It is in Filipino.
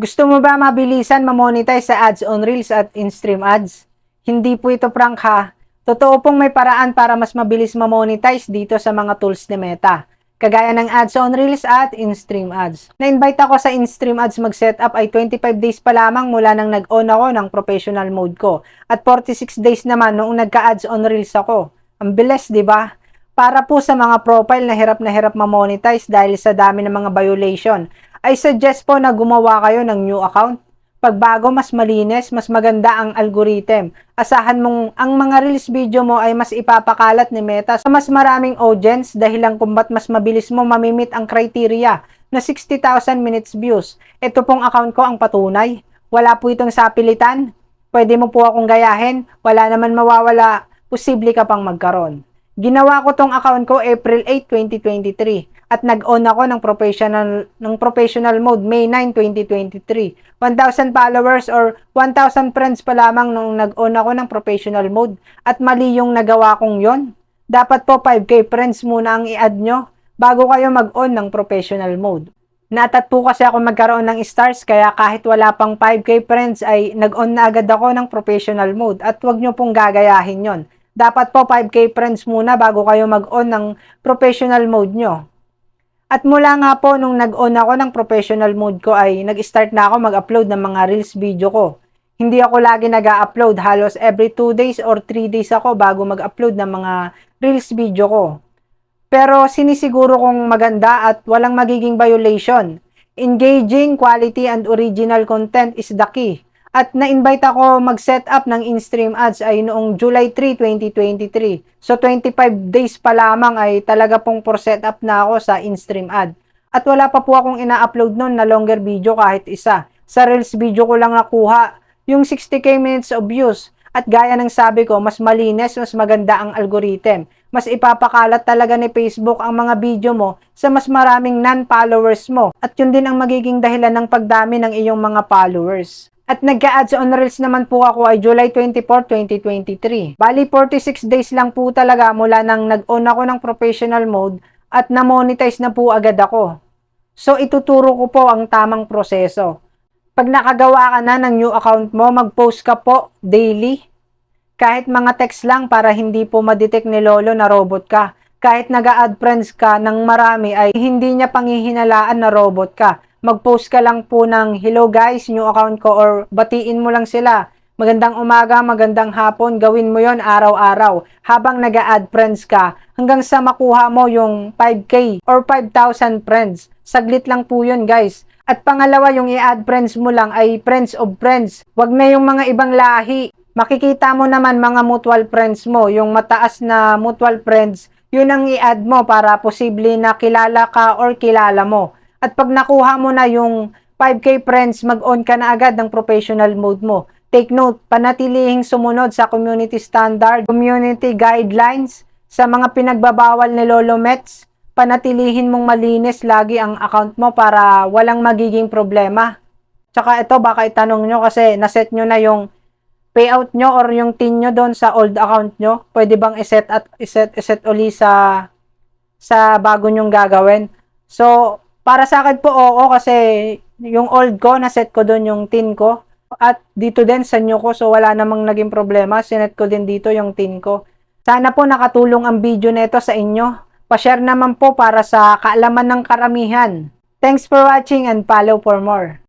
Gusto mo ba mabilisan ma-monetize sa ads on Reels at in-stream ads? Hindi po ito prank ha. Totoo pong may paraan para mas mabilis ma-monetize dito sa mga tools ni Meta. Kagaya ng ads on Reels at in-stream ads. Na-invite ako sa in-stream ads mag-setup ay 25 days pa lamang mula nang nag-on ako ng professional mode ko. At 46 days naman noong nagka-ads on Reels ako. Ang bilis, di ba? Para po sa mga profile na hirap ma-monetize dahil sa dami ng mga violation, I suggest po na gumawa kayo ng new account. Pagbago, mas malinis, mas maganda ang algorithm. Asahan mong ang mga reels video mo ay mas ipapakalat ni Meta sa mas maraming audience dahilan kung ba't mas mabilis mo mamimit ang criteria na 60,000 minutes views. Ito pong account ko ang patunay. Wala po itong sapilitan. Pwede mo po akong gayahin. Wala naman mawawala. Posible ka pang magkaroon. Ginawa ko tong account ko April 8, 2023 at nag-on ako ng professional mode May 9, 2023. 1,000 followers or 1,000 friends pa lamang nung nag-on ako ng professional mode at mali yung nagawa kong yon. Dapat po 5k friends muna ang i-add nyo bago kayo mag-on ng professional mode. Natat po kasi ako magkaroon ng stars kaya kahit wala pang 5k friends ay nag-on na agad ako ng professional mode at wag nyo pong gagayahin yon. Dapat po 5k friends muna bago kayo mag-on ng professional mode nyo. At mula nga po nung nag-on ako ng professional mode ko ay nag-start na ako mag-upload ng mga reels video ko. Hindi ako lagi nag-upload, halos every 2 days or 3 days ako bago mag-upload ng mga reels video ko. Pero sinisiguro kong maganda at walang magiging violation. Engaging, quality, and original content is the key. At na-invite ako mag-set up ng in-stream ads ay noong July 3, 2023. So 25 days pa lamang ay talaga pong for set up na ako sa in-stream ad. At wala pa po akong ina-upload noon na longer video kahit isa. Sa Reels video ko lang nakuha yung 60k minutes of views. At gaya ng sabi ko, mas malinis, mas maganda ang algorithm. Mas ipapakalat talaga ni Facebook ang mga video mo sa mas maraming non-followers mo. At yun din ang magiging dahilan ng pagdami ng iyong mga followers. At nagka-ads on Reels naman po ako ay July 24, 2023. Bali 46 days lang po talaga mula nang nag-on ako ng professional mode at na-monetize na po agad ako. So ituturo ko po ang tamang proseso. Pag nakagawa ka na ng new account mo, mag-post ka po daily. Kahit mga text lang para hindi po ma-detect ni Lolo na robot ka. Kahit nag-add friends ka ng marami ay hindi niya panghihinalaan na robot ka. Mag-post ka lang po ng hello guys, new account ko or batiin mo lang sila. Magandang umaga, magandang hapon, gawin mo yon araw-araw habang nag-add friends ka hanggang sa makuha mo yung 5k or 5,000 friends. Saglit lang po yun guys. At pangalawa, yung i-add friends mo lang ay friends of friends. Wag na yung mga ibang lahi. Makikita mo naman mga mutual friends mo, yung mataas na mutual friends, yun ang i-add mo para posible na kilala ka or kilala mo. At pag nakuha mo na yung 5k friends, mag-on ka na agad ng professional mode mo. Take note, panatilihing sumunod sa community standard, community guidelines, sa mga pinagbabawal ni Lolo Mets. Panatilihin mong malinis lagi ang account mo para walang magiging problema. Tsaka ito, baka itanong nyo kasi naset nyo na yung payout nyo or yung TIN nyo doon sa old account nyo. Pwede bang iset uli sa bago nyong gagawin? So, para sa akin po oo kasi yung old ko, naset ko doon yung TIN ko. At dito din sa new ko, so wala namang naging problema. Sinet ko din dito yung TIN ko. Sana po nakatulong ang video nito sa inyo. Pa-share naman po para sa kaalaman ng karamihan. Thanks for watching and follow for more.